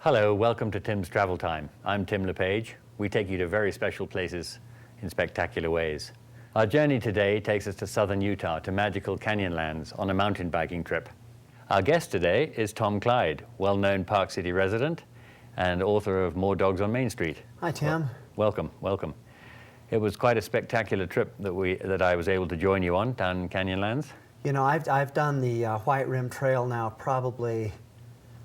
Hello, welcome to Tim's Travel Time. I'm Tim Lapage. We take you to very special places in spectacular ways. Our journey today takes us to southern Utah, to magical canyonlands on a mountain biking trip. Our guest today is Tom Clyde, well-known Park City resident and author of More Dogs on Main Street. Hi, Tim. Welcome, welcome. It was quite a spectacular trip that I was able to join you on down in Canyonlands. You know, I've done the White Rim Trail now probably,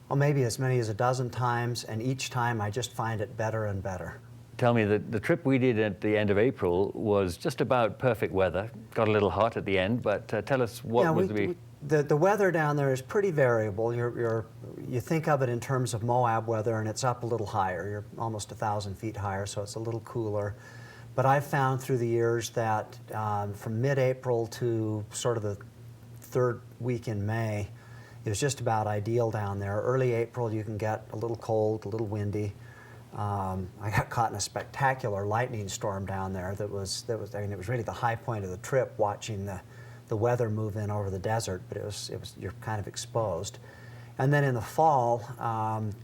well, maybe as many as a dozen times, and each time I just find it better and better. Tell me, the trip we did at the end of April was just about perfect weather. Got a little hot at the end, but tell us what was the weather down there is pretty variable. You think of it in terms of Moab weather, and it's up a little higher. You're almost 1,000 feet higher, so it's a little cooler. But I've found through the years that from mid-April to sort of the third week in May, it was just about ideal down there. Early April, you can get a little cold, a little windy. I got caught in a spectacular lightning storm down there. It was really the high point of the trip, watching the weather move in over the desert. But you're kind of exposed. And then in the fall,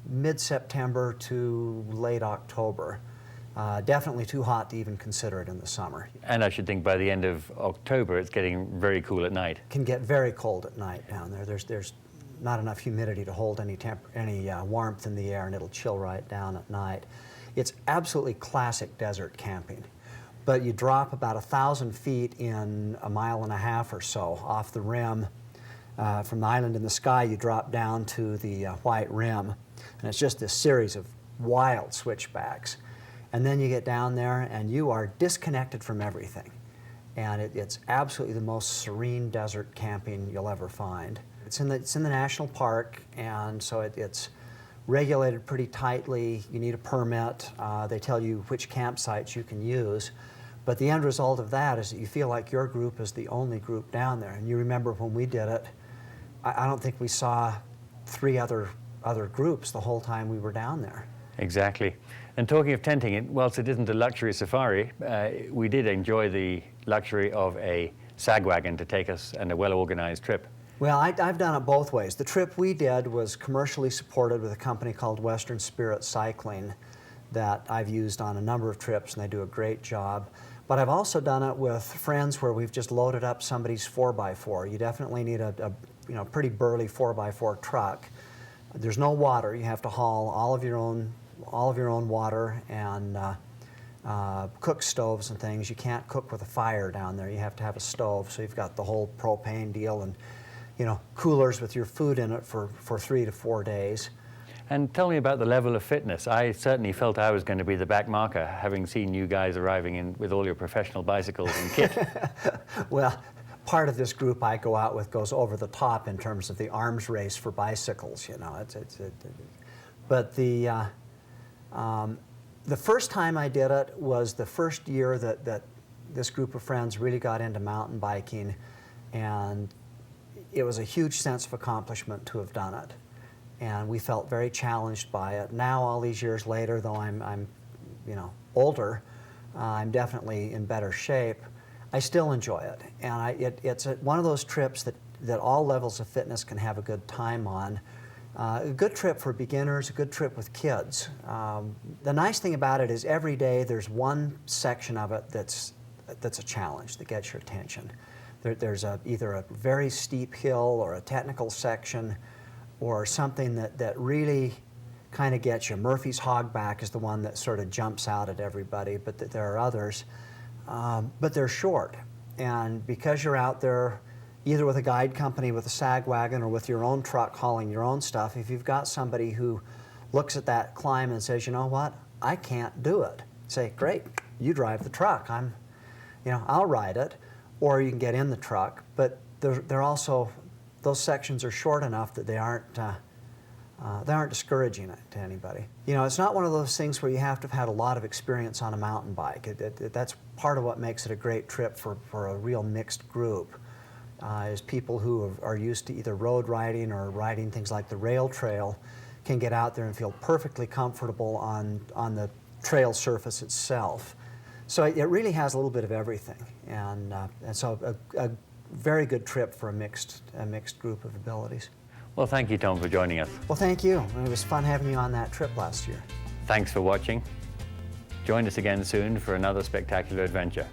mid-September to late October, definitely too hot to even consider it in the summer. And I should think by the end of October, it's getting very cool at night. Can get very cold at night down there. There's not enough humidity to hold any warmth in the air, and it'll chill right down at night. It's absolutely classic desert camping. But you drop about 1,000 feet in a mile and a half or so off the rim. From the island in the sky, you drop down to the White Rim, and it's just this series of wild switchbacks. And then you get down there, and you are disconnected from everything. And it's absolutely the most serene desert camping you'll ever find. It's in the national park, and so it's regulated pretty tightly. You need a permit. They tell you which campsites you can use. But the end result of that is that you feel like your group is the only group down there. And you remember when we did it, I don't think we saw 3 other groups the whole time we were down there. Exactly. And talking of tenting, whilst it isn't a luxury safari, we did enjoy the luxury of a sag wagon to take us on a well-organized trip. Well, I've done it both ways. The trip we did was commercially supported with a company called Western Spirit Cycling that I've used on a number of trips, and they do a great job. But I've also done it with friends where we've just loaded up somebody's 4x4. You definitely need a pretty burly 4x4 truck. There's no water. You have to haul all of your own water and cook stoves and things. You can't cook with a fire down there. You have to have a stove, so you've got the whole propane deal and coolers with your food in it for 3 to 4 days. And tell me about the level of fitness. I certainly felt I was going to be the back marker, having seen you guys arriving in with all your professional bicycles and kit. Well, part of this group I go out with goes over the top in terms of the arms race for bicycles. But the first time I did it was the first year that this group of friends really got into mountain biking, and it was a huge sense of accomplishment to have done it. And we felt very challenged by it. Now, all these years later, though I'm older, I'm definitely in better shape, I still enjoy it. And it's one of those trips that all levels of fitness can have a good time on. A good trip for beginners, a good trip with kids. The nice thing about it is every day there's one section of it that's a challenge that gets your attention. There's either a very steep hill or a technical section or something that really kind of gets you. Murphy's Hogback is the one that sort of jumps out at everybody, but there are others. But they're short. And because you're out there either with a guide company with a sag wagon or with your own truck hauling your own stuff, if you've got somebody who looks at that climb and says, you know what, I can't do it, say, great, you drive the truck. I'll ride it. Or you can get in the truck. But they're also, those sections are short enough that they aren't discouraging it to anybody. It's not one of those things where you have to have had a lot of experience on a mountain bike. That's part of what makes it a great trip for a real mixed group, is people who are used to either road riding or riding things like the rail trail can get out there and feel perfectly comfortable on the trail surface itself. So it really has a little bit of everything, and so a very good trip for a mixed group of abilities. Well, thank you, Tom, for joining us. Well, thank you. It was fun having you on that trip last year. Thanks for watching. Join us again soon for another spectacular adventure.